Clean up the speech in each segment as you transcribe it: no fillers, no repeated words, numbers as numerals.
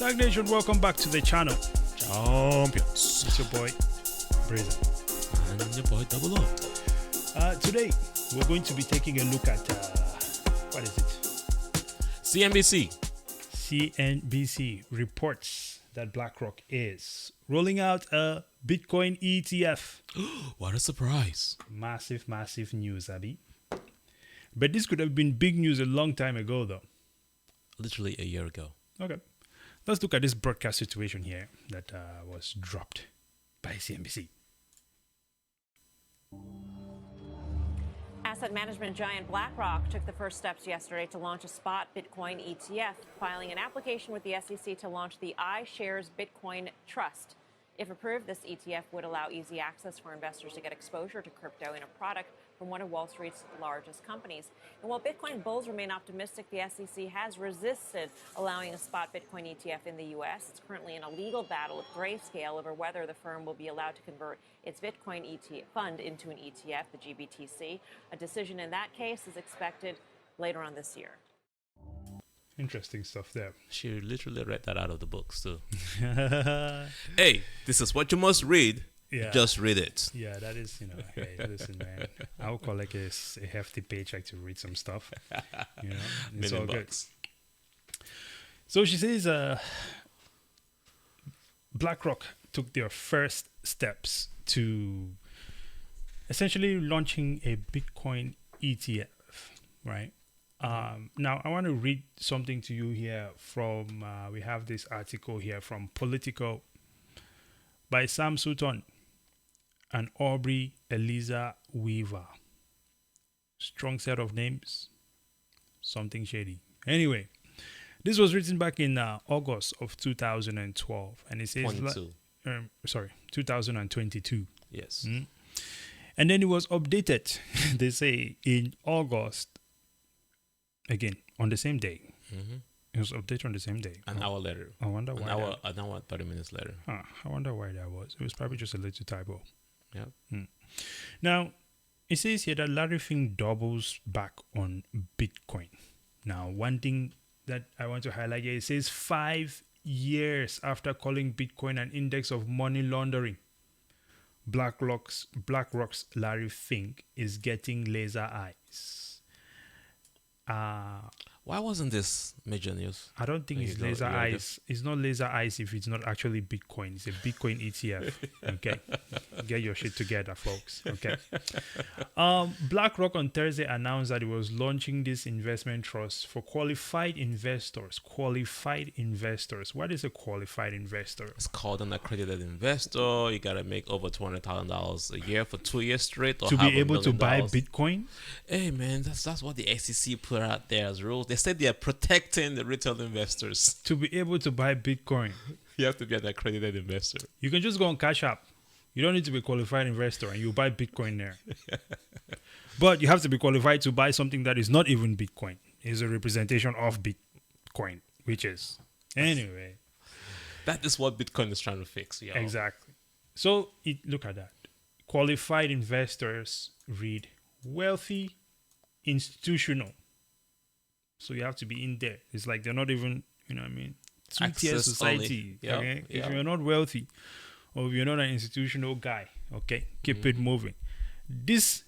STAKK Nation, welcome back to the channel. Champions. It's your boy, Brazen. And your boy Double O. Today, we're going to be taking a look at, what is it? CNBC. CNBC reports that BlackRock is rolling out a Bitcoin ETF. What a surprise. Massive, massive news, Abby. But this could have been big news a long time ago, though. Literally a year ago. Okay. Let's look at this broadcast situation here that was dropped by CNBC. Asset management giant BlackRock took the first steps yesterday to launch a spot Bitcoin ETF, filing an application with the SEC to launch the iShares Bitcoin Trust. If approved, this ETF would allow easy access for investors to get exposure to crypto in a product from one of Wall Street's largest companies. And while Bitcoin bulls remain optimistic, the SEC has resisted allowing a spot Bitcoin ETF in the U.S. It's currently in a legal battle with Grayscale over whether the firm will be allowed to convert its Bitcoin ETF fund into an ETF, the GBTC. A decision in that case is expected later on this year. Interesting stuff there. She literally read that out of the books too. Hey, this is what you must read. Yeah. Just read it. Yeah, that is, hey, listen, man. I'll collect a hefty paycheck to read some stuff. It's all good. So she says BlackRock took their first steps to essentially launching a Bitcoin ETF, right? Now, I want to read something to you here from, we have this article here from Politico by Sam Sutton and Aubrey Eliza Weaver. Strong set of names. Something shady. Anyway, this was written back in August of 2012. And it says... 2022. Yes. And then it was updated, they say, in August. Again, on the same day. Mm-hmm. It was updated on the same day. An hour later. I wonder why. An hour, 30 minutes later. I wonder why that was. It was probably just a little typo. Yeah. Now, it says here that Larry Fink doubles back on Bitcoin. Now, one thing that I want to highlight here, it says 5 years after calling Bitcoin an index of money laundering, BlackRock's Larry Fink is getting laser eyes. Why wasn't this major news? I don't think it's laser eyes. It's not laser eyes if it's not actually Bitcoin. It's a Bitcoin ETF. Okay. Get your shit together, folks. Okay. BlackRock on Thursday announced that it was launching this investment trust for qualified investors. Qualified investors. What is a qualified investor? It's called an accredited investor. You got to make over $200,000 a year for 2 years straight. Or to be able to buy Bitcoin? Hey, man, that's what the SEC put out there as rules. They said they are protecting the retail investors. To be able to buy Bitcoin, you have to be an accredited investor. You can just go on Cash App. You don't need to be a qualified investor and you buy Bitcoin there. But you have to be qualified to buy something that is not even Bitcoin. It's a representation of Bitcoin, which is... Anyway. That is what Bitcoin is trying to fix. Yo. Exactly. So look at that. Qualified investors read wealthy, institutional. So you have to be in there. It's like they're not even, two-tier society. Yep. Okay? If you're not wealthy or if you're not an institutional guy, okay, keep it moving. This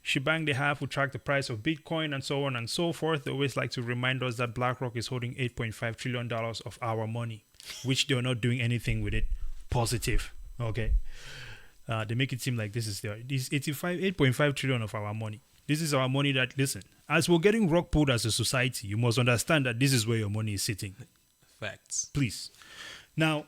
shebang they have will track the price of Bitcoin and so on and so forth. They always like to remind us that BlackRock is holding $8.5 trillion of our money, which they're not doing anything with it positive. Okay. They make it seem like this is this 8.5 trillion of our money. This is our money that, listen, as we're getting rock pulled as a society, you must understand that this is where your money is sitting. Facts. Please. Now,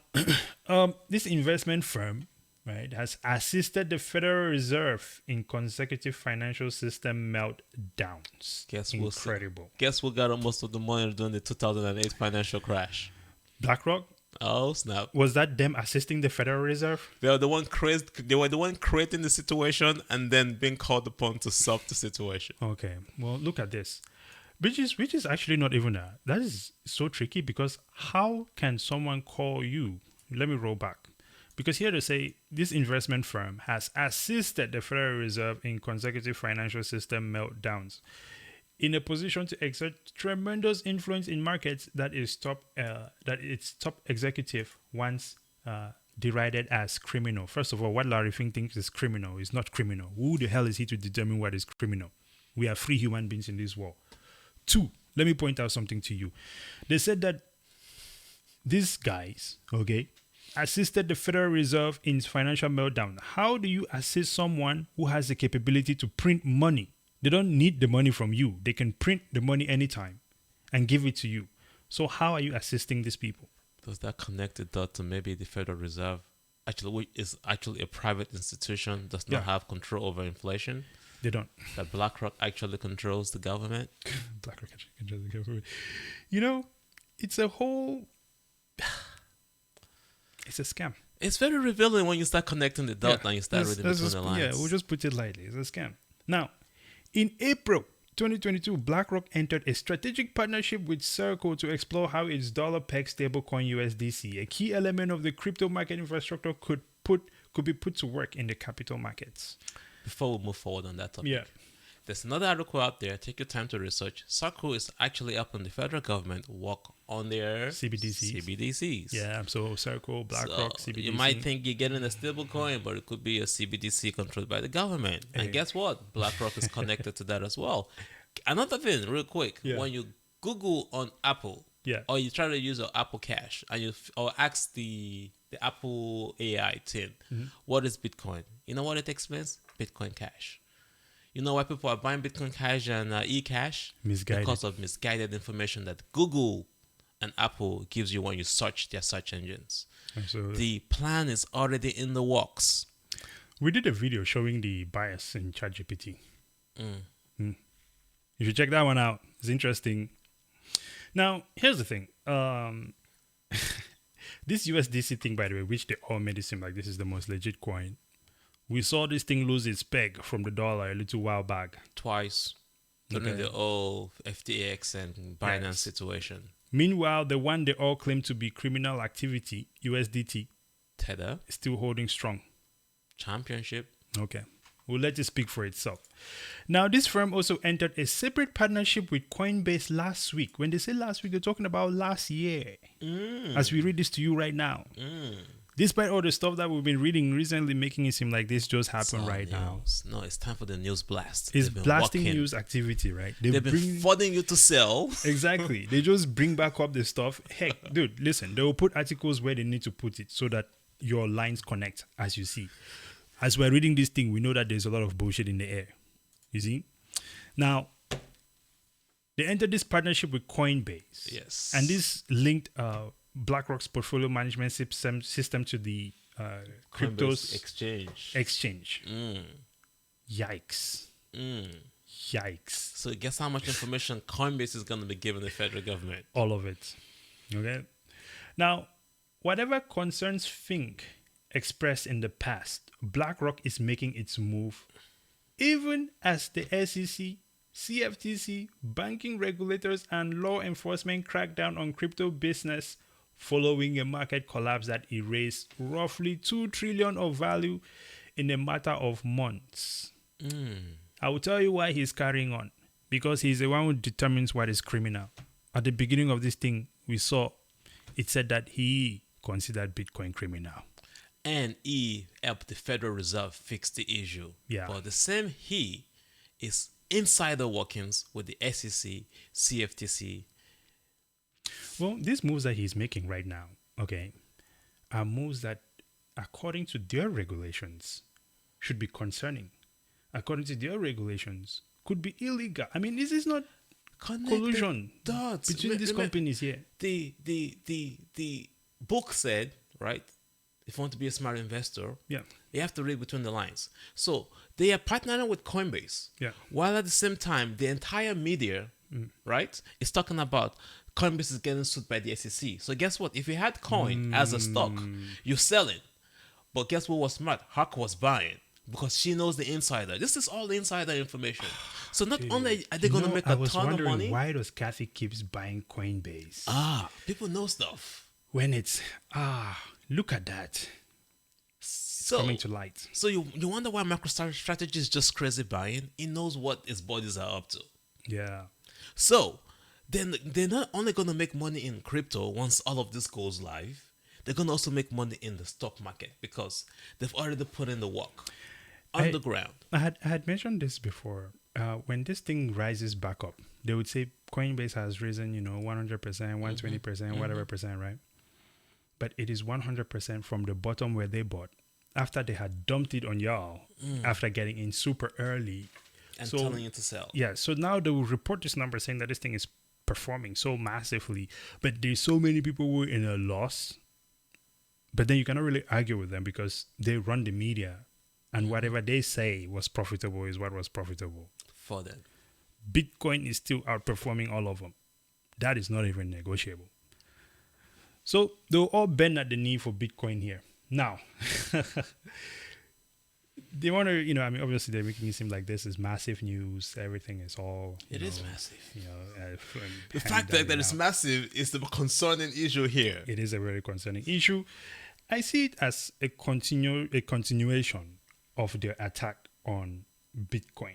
this investment firm, right, has assisted the Federal Reserve in consecutive financial system meltdowns. Incredible. Guess who got most of the money during the 2008 financial crash? BlackRock? Oh, snap. Was that them assisting the Federal Reserve? They were the one creating the situation and then being called upon to solve the situation. Okay. Well, look at this. Which is actually not even that is so tricky, because how can someone call you? Let me roll back. Because here they say this investment firm has assisted the Federal Reserve in consecutive financial system meltdowns. in a position to exert tremendous influence in markets that its top executive once derided as criminal. First of all, what Larry Fink thinks is criminal is not criminal. Who the hell is he to determine what is criminal? We are free human beings in this world. 2, let me point out something to you. They said that these guys, okay, assisted the Federal Reserve in its financial meltdown. How do you assist someone who has the capability to print money? They don't need the money from you. They can print the money anytime and give it to you. So how are you assisting these people? Does that connect the dot to maybe the Federal Reserve, which is actually a private institution, does not have control over inflation? They don't. That BlackRock actually controls the government? BlackRock actually controls the government. You know, it's a whole... It's a scam. It's very revealing when you start connecting the dot and you start reading between the lines. Yeah, we'll just put it lightly. It's a scam. Now, in April 2022, BlackRock entered a strategic partnership with Circle to explore how its dollar-pegged stablecoin USDC, a key element of the crypto market infrastructure, could be put to work in the capital markets. Before we move forward on that topic, there's another article out there. Take your time to research. Circle is actually helping the federal government work on their CBDCs. Yeah, so Circle, BlackRock, CBDC. You might think you're getting a stable coin, but it could be a CBDC controlled by the government. And guess what? BlackRock is connected to that as well. Another thing, real quick, when you Google on Apple, or you try to use your Apple Cash, and or ask the Apple AI team, what is Bitcoin? You know what it explains? Bitcoin Cash. You know why people are buying Bitcoin Cash and eCash? Misguided. Because of misguided information that Google and Apple gives you when you search their search engines. Absolutely. The plan is already in the works. We did a video showing the bias in ChatGPT. You should check that one out. It's interesting. Now, here's the thing. This USDC thing, by the way, which they all made it seem like this is the most legit coin. We saw this thing lose its peg from the dollar a little while back. Twice. During the old FTX and Binance situation. Meanwhile, the one they all claim to be criminal activity, USDT, Tether, is still holding strong. Championship. Okay. We'll let it speak for itself. Now, this firm also entered a separate partnership with Coinbase last week. When they say last week, they're talking about last year. As we read this to you right now. Despite all the stuff that we've been reading recently, making it seem like this just happened right now. No, it's time for the news blast. It's blasting news activity, right? They've been flooding you to sell. Exactly. They just bring back up the stuff. Heck, dude, listen, they will put articles where they need to put it so that your lines connect, as you see. As we're reading this thing, we know that there's a lot of bullshit in the air. You see? Now, they entered this partnership with Coinbase. Yes. And this linked BlackRock's portfolio management system to the cryptos exchange. Yikes. Yikes. So guess how much information Coinbase is going to be giving the federal government? All of it. Okay. Now, whatever concerns Fink expressed in the past, BlackRock is making its move, even as the SEC, CFTC, banking regulators, and law enforcement crack down on crypto business following a market collapse that erased roughly $2 trillion of value in a matter of months. I will tell you why he's carrying on. Because he's the one who determines what is criminal. At the beginning of this thing, we saw it said that he considered Bitcoin criminal. And he helped the Federal Reserve fix the issue. Yeah. But the same he is insider workings with the SEC, CFTC. Well, these moves that he's making right now, okay, are moves that, according to their regulations, should be concerning. According to their regulations, could be illegal. I mean, this is not collusion between these companies here. The book said, right? If you want to be a smart investor, you have to read between the lines. So they are partnering with Coinbase, while at the same time, the entire media, right, is talking about Coinbase is getting sued by the SEC. So guess what? If you had coin as a stock, you sell it. But guess what was smart? Huck was buying because she knows the insider. This is all insider information. So not only are they going to make a ton of money. Why does Kathy keeps buying Coinbase? People know stuff. When it's look at that. It's coming to light. So you wonder why MicroStrategy is just crazy buying? He knows what his bodies are up to. Yeah. So then they're not only going to make money in crypto once all of this goes live, they're going to also make money in the stock market because they've already put in the work on the ground. I had mentioned this before. When this thing rises back up, they would say Coinbase has risen, 100%, 120%, whatever percent, right? But it is 100% from the bottom where they bought after they had dumped it on y'all after getting in super early. And telling you to sell. Yeah, so now they will report this number saying that this thing is performing so massively, but there's so many people who are in a loss. But then you cannot really argue with them because they run the media and whatever they say was profitable is what was profitable for them. Bitcoin is still outperforming all of them. That is not even negotiable. So they'll all bend at the knee for Bitcoin here. Now, they want to, obviously they're making it seem like this is massive news. Everything is all. It is massive. The fact that it's massive is the concerning issue here. It is a very concerning issue. I see it as a continuation of the attack on Bitcoin.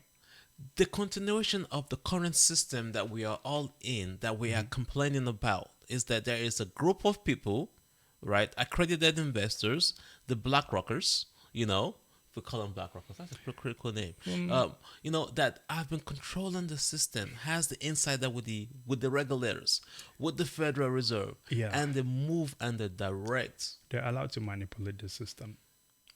The continuation of the current system that we are all in, that we are complaining about, is that there is a group of people, right, accredited investors, the BlackRockers, if we call them BlackRockers, that's a pretty cool name, that have been controlling the system, has the insider with the regulators, with the Federal Reserve, and they move and they direct. They're allowed to manipulate the system.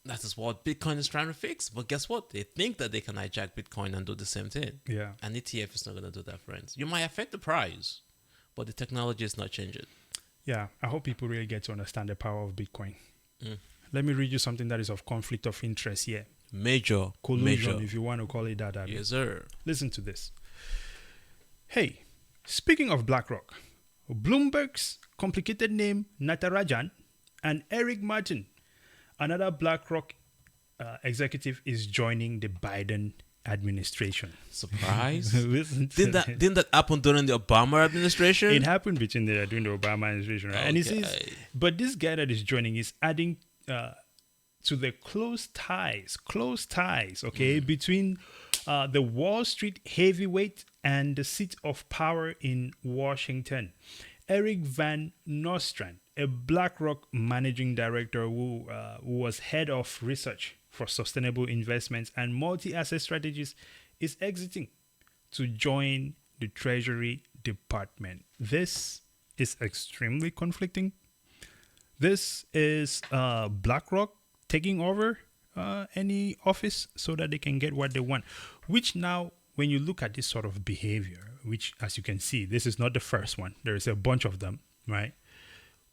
That is what Bitcoin is trying to fix. But guess what? They think that they can hijack Bitcoin and do the same thing. Yeah. An ETF is not going to do that, friends. You might affect the price, but the technology is not changing. Yeah. I hope people really get to understand the power of Bitcoin. Let me read you something that is of conflict of interest here. Major. Collusion, if you want to call it that. Yes, sir. Listen to this. Hey, speaking of BlackRock, Bloomberg's complicated name Natarajan and Eric Martin, another BlackRock executive, is joining the Biden administration. Surprise! Didn't that happen during the Obama administration? It happened during the Obama administration, right? Okay. And he says, but this guy that is joining is adding to the close ties, okay, between the Wall Street heavyweight and the seat of power in Washington. Eric Van Nostrand, a BlackRock managing director who was head of research for sustainable investments and multi-asset strategies, is exiting to join the Treasury Department. This is extremely conflicting. This is BlackRock taking over any office so that they can get what they want, which now, when you look at this sort of behavior, which, as you can see, this is not the first one. There is a bunch of them, right?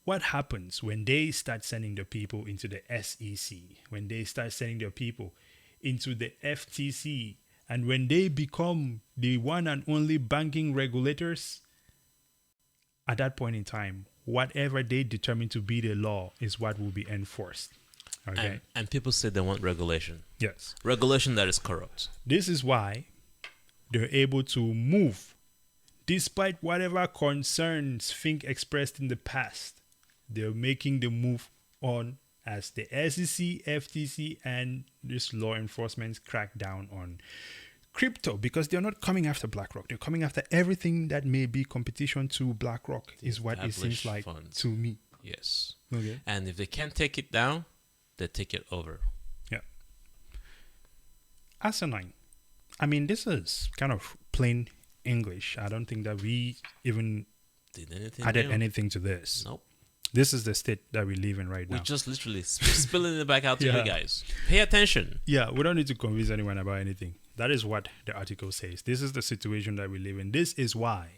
What happens when they start sending the people into the SEC, when they start sending their people into the FTC, and when they become the one and only banking regulators? At that point in time, whatever they determine to be the law is what will be enforced. Okay. And people say they want regulation. Yes. Regulation that is corrupt. This is why they're able to move despite whatever concerns Fink expressed in the past. They're making the move on as the SEC, FTC, and this law enforcement crack down on crypto, because they're not coming after BlackRock. They're coming after everything that may be competition to BlackRock, is what it seems like to me. Yes. Okay. And if they can't take it down, they take it over. Yeah. Asinine. I mean, this is kind of plain English. I don't think that we even added anything to this. Nope. This is the state that we live in right now. We're just literally spilling it back out to you guys. Pay attention. Yeah, we don't need to convince anyone about anything. That is what the article says. This is the situation that we live in. This is why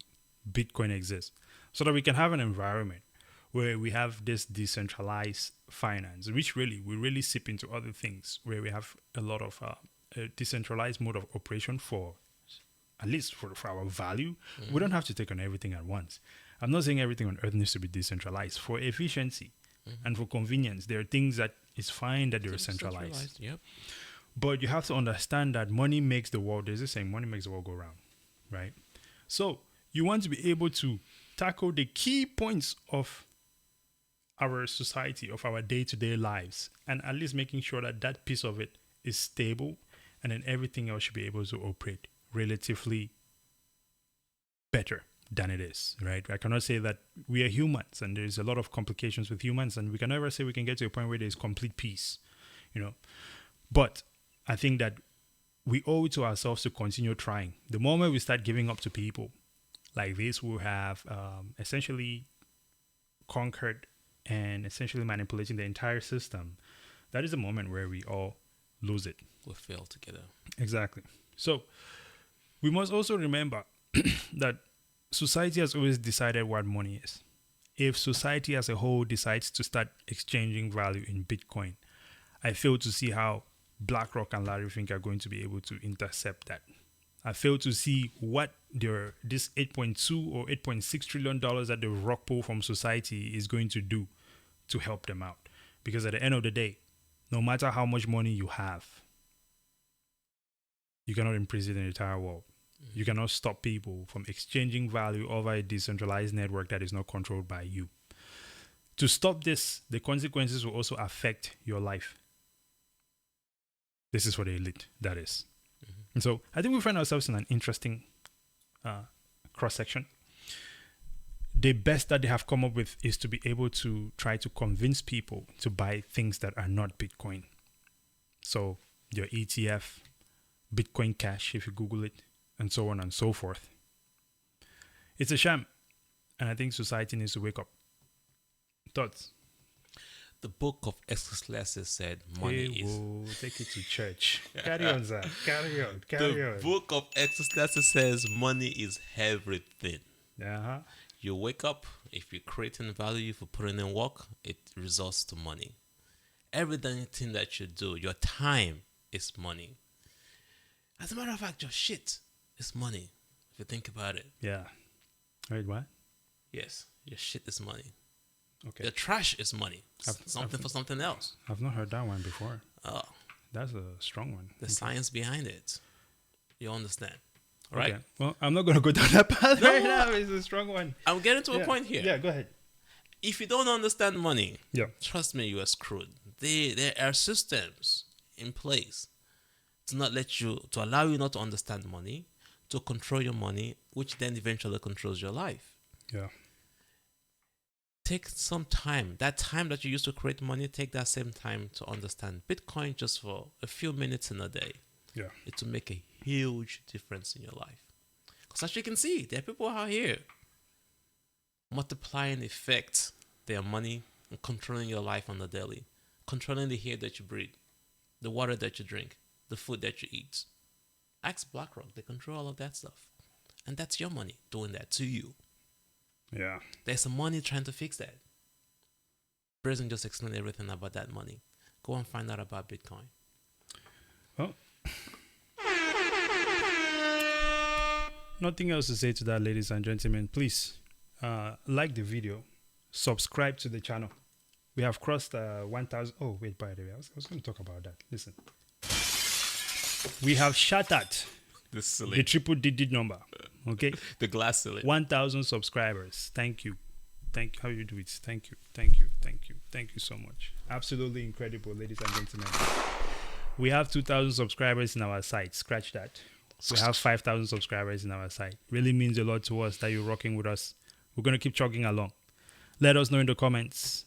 Bitcoin exists. So that we can have an environment where we have this decentralized finance, which we really sip into other things, where we have a lot of a decentralized mode of operation for, at least for our value. We don't have to take on everything at once. I'm not saying everything on earth needs to be decentralized. For efficiency and for convenience, there are things that it's fine that they're centralized. Yep. But you have to understand that money makes the world, there's this saying, money makes the world go round, right? So you want to be able to tackle the key points of our society, of our day-to-day lives, and at least making sure that that piece of it is stable, and then everything else should be able to operate relatively better than it is, right? I cannot say that we are humans and there's a lot of complications with humans, and we can never say we can get to a point where there's complete peace, But I think that we owe it to ourselves to continue trying. The moment we start giving up to people like this, we'll have essentially conquered and essentially manipulating the entire system. That is the moment where we all lose it. We fail together. Exactly. So we must also remember that society has always decided what money is. If society as a whole decides to start exchanging value in Bitcoin, I fail to see how BlackRock and Larry Fink are going to be able to intercept that. I fail to see what this $8.2 or $8.6 trillion that the rock pull from society is going to do to help them out. Because at the end of the day, no matter how much money you have, you cannot imprison the entire world. You cannot stop people from exchanging value over a decentralized network that is not controlled by you. To stop this, the consequences will also affect your life. This is for the elite, that is. And so I think we find ourselves in an interesting cross-section. The best that they have come up with is to be able to try to convince people to buy things that are not Bitcoin. So your ETF, Bitcoin Cash, if you Google it, and so on and so forth. It's a sham. And I think society needs to wake up. Thoughts? The book of Ecclesiastes said money is... Take it to church. Carry on, sir. Carry on. The book of Ecclesiastes says money is everything. Uh-huh. You wake up, if you're creating value, if you're putting in work, it results to money. Everything that you do, your time is money. As a matter of fact, your shit is money, if you think about it. Yeah. Wait, what? Yes, your shit is money. Okay. Your trash is money. Something for something else. I've not heard that one before. Oh. That's a strong one. The science behind it. You understand? All right? Okay. Well, I'm not going to go down that path right now. It's a strong one. I'm getting to a point here. Yeah, go ahead. If you don't understand money, yeah, trust me, you are screwed. There are systems in place to allow you not to understand money, to control your money, which then eventually controls your life. Yeah. Take some time. That time that you used to create money, take that same time to understand Bitcoin just for a few minutes in a day. Yeah. It will make a huge difference in your life. Because as you can see, there are people out here multiplying effect their money and controlling your life on the daily. Controlling the air that you breathe, the water that you drink, the food that you eat. Ask BlackRock. They control all of that stuff. And that's your money doing that to you. Yeah. There's some money trying to fix that. Prison just explained everything about that money. Go and find out about Bitcoin. Well, nothing else to say to that, ladies and gentlemen. Please like the video, subscribe to the channel. We have crossed 1,000. Oh, wait, by the way, I was going to talk about that. Listen. We have shattered the triple-digit number. Okay? The glass ceiling. 1,000 subscribers. Thank you. Thank you. How you do it? Thank you. Thank you. Thank you. Thank you so much. Absolutely incredible, ladies and gentlemen. We have 2,000 subscribers in our site. Scratch that. We have 5,000 subscribers in our site. Really means a lot to us that you're rocking with us. We're going to keep chugging along. Let us know in the comments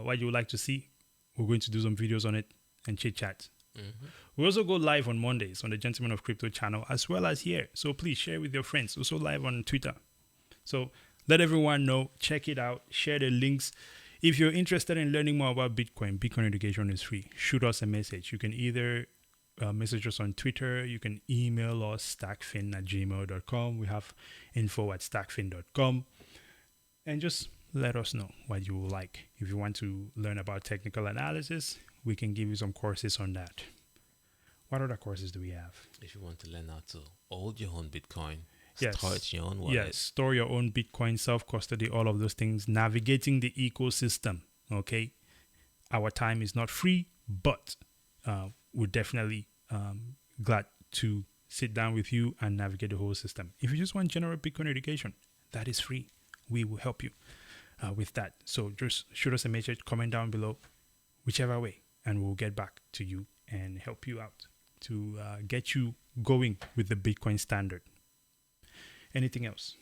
what you would like to see. We're going to do some videos on it and chit chat. Mm-hmm. We also go live on Mondays on the Gentlemen of Crypto channel as well as here. So please share with your friends. Also live on Twitter. So let everyone know. Check it out. Share the links. If you're interested in learning more about Bitcoin education is free. Shoot us a message. You can either message us on Twitter. You can email us stackfin@gmail.com. We have info@stackfin.com. And just let us know what you would like. If you want to learn about technical analysis, we can give you some courses on that. What other courses do we have? If you want to learn how to hold your own Bitcoin, yes. store it in your own wallet. Yes, store your own Bitcoin, self-custody, all of those things. Navigating the ecosystem, okay? Our time is not free, but we're definitely glad to sit down with you and navigate the whole system. If you just want general Bitcoin education, that is free. We will help you with that. So just shoot us a message, comment down below, whichever way, and we'll get back to you and help you out to get you going with the Bitcoin standard. Anything else?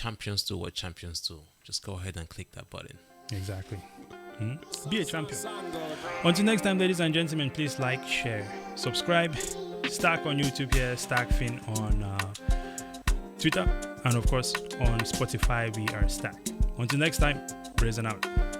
champions do what champions do. Just go ahead and click that button. Exactly. Be a champion. Until next time, ladies and gentlemen, please like, share, subscribe. STAKK on YouTube here, STAKKFin on Twitter, and of course on Spotify, we are STAKK. Until next time, praise and out.